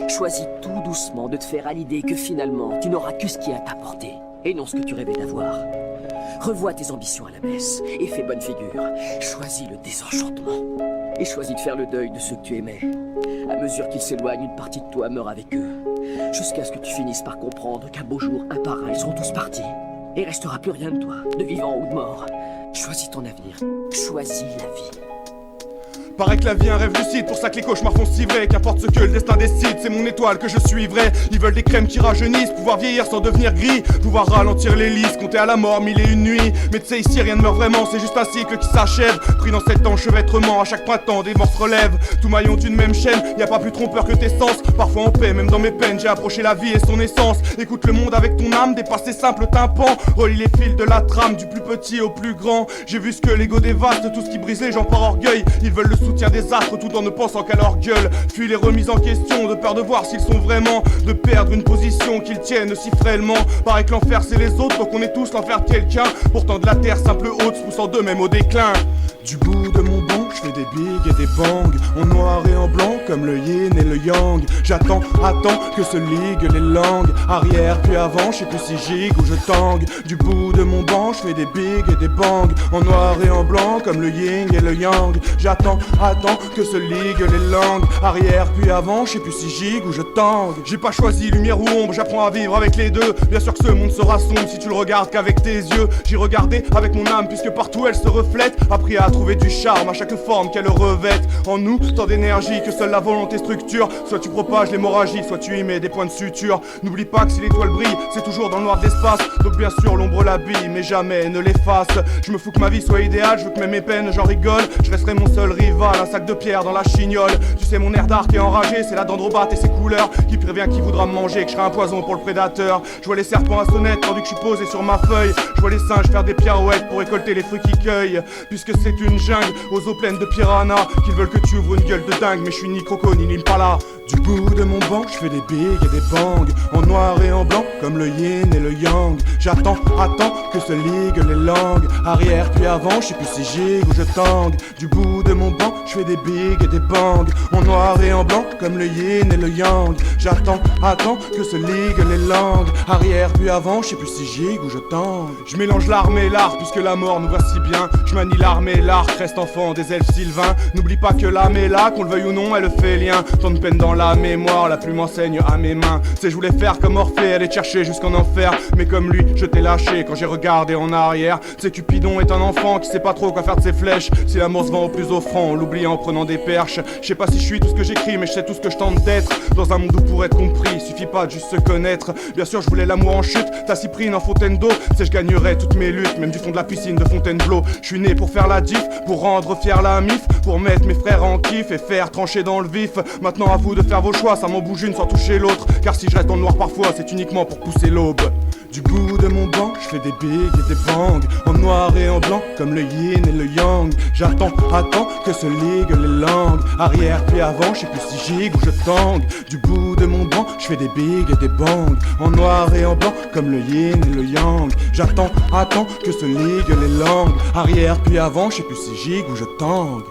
Choisis tout doucement de te faire à l'idée que finalement, tu n'auras que ce qui est à ta portée, et non ce que tu rêvais d'avoir. Revois tes ambitions à la baisse, et fais bonne figure. Choisis le désenchantement, et choisis de faire le deuil de ceux que tu aimais. À mesure qu'ils s'éloignent, une partie de toi meurt avec eux, jusqu'à ce que tu finisses par comprendre qu'un beau jour, un par un, ils seront tous partis. Et restera plus rien de toi, de vivant ou de mort. Choisis ton avenir, choisis la vie. Paraît que la vie est un rêve lucide, pour ça que les cauchemars font si vrai. Qu'importe ce que le destin décide, c'est mon étoile que je suivrai. Ils veulent des crèmes qui rajeunissent, pouvoir vieillir sans devenir gris, pouvoir ralentir l'hélice, compter à la mort 1001 nuits. Mais tu sais ici rien ne meurt vraiment, c'est juste un cycle qui s'achève. Pris dans cet enchevêtrement, à chaque printemps des morts se relèvent. Tout maillon d'une même chaîne, y a pas plus trompeur que tes sens. Parfois en paix, même dans mes peines, j'ai approché la vie et son essence. Écoute le monde avec ton âme, dépasse les simples tympans. Relie les fils de la trame, du plus petit au plus grand. J'ai vu ce que l'ego dévaste, tout ce qui brise les gens par orgueil. Ils veulent le soutien des astres tout en ne pensant qu'à leur gueule. Fuis les remises en question, de peur de voir s'ils sont vraiment, de perdre une position qu'ils tiennent si frêlement. Paraît que l'enfer c'est les autres, donc on est tous l'enfer de quelqu'un. Pourtant de la terre simple haute se poussant d'eux-mêmes au déclin. Du bout de mon banc, je fais des bigs et des bangs, en noir et en blanc comme le yin et le yang. J'attends que se liguent les langues, arrière puis avant, je sais plus si gigue ou je tangue. Du bout de mon banc, je fais des bigs et des bangs, en noir et en blanc comme le yin et le yang. J'attends que se liguent les langues, arrière puis avant, je sais plus si gigue ou je tangue. J'ai pas choisi lumière ou ombre, j'apprends à vivre avec les deux. Bien sûr que ce monde sera sombre si tu le regardes qu'avec tes yeux. J'y regardais avec mon âme puisque partout elle se reflète. Appris à trouver du charme à chaque forme qu'elle revête. En nous, tant d'énergie que seule la volonté structure. Soit tu propages l'hémorragie, soit tu y mets des points de suture. N'oublie pas que si l'étoile brille, c'est toujours dans le noir de l'espace. Donc bien sûr l'ombre l'habille, mais jamais ne l'efface. Je me fous que ma vie soit idéale, je veux que même mes peines j'en rigole. Je resterai mon seul rival, un sac de pierre dans la chignole. Tu sais mon air d'arc est enragé, c'est la dendrobate et ses couleurs qui prévient qui voudra me manger, que je serai un poison pour le prédateur. Je vois les serpents à sonnette tandis que je suis posé sur ma feuille. Je vois les singes faire des pirouettes pour récolter les fruits qu'ils cueillent. Puisque c'est une jungle aux eaux pleines de piranhas, qu'ils veulent que tu ouvres une gueule de dingue, mais je suis ni croco ni l'impala. Du bout de mon banc, je fais des bigs et des bangs, en noir et en blanc comme le yin et le yang. J'attends que se liguent les langues, arrière puis avant, je sais plus si gigue ou je tangue. Du bout de mon banc, je fais des bigs et des bangs, en noir et en blanc comme le yin et le yang. J'attends que se liguent les langues, arrière puis avant, je sais plus si gigue ou je tangue. Je mélange l'arme et l'art puisque la mort nous voit si bien. Je manie l'arme et l'art, reste enfant des elfes sylvains. N'oublie pas que l'âme est là, qu'on le veuille ou non, elle fait lien. Tant de peine dans la mémoire, la plume enseigne à mes mains. C'est je voulais faire comme Orphée, aller te chercher jusqu'en enfer. Mais comme lui, je t'ai lâché quand j'ai regardé en arrière. C'est Cupidon est un enfant qui sait pas trop quoi faire de ses flèches. Si l'amour se vend au plus offrant, on l'oublie en prenant des perches. Je sais pas si je suis tout ce que j'écris, mais je sais tout ce que je tente d'être. Dans un monde où pour être compris, suffit pas de juste se connaître. Bien sûr je voulais l'amour en chute, ta cyprine en fontaine d'eau. C'est je gagnerais toutes mes luttes, même du fond de la piscine de Fontainebleau. Je suis né pour faire la diff, pour rendre fier la mif, pour mettre mes frères en kiff et faire trancher dans le vif. Maintenant à vous de faire vos choix, ça m'en bouge une sans toucher l'autre. Car si je reste dans le noir parfois, c'est uniquement pour pousser l'aube. Du bout de mon banc, je fais des bigs et des bangs, en noir et en blanc comme le yin et le yang. J'attends que se liguent les langues, arrière puis avant, je sais plus si gigue ou je tangue. Du bout de mon banc, je fais des bigs et des bangs, en noir et en blanc comme le yin et le yang. J'attends que se liguent les langues, arrière puis avant, je sais plus si gigue ou je tangue.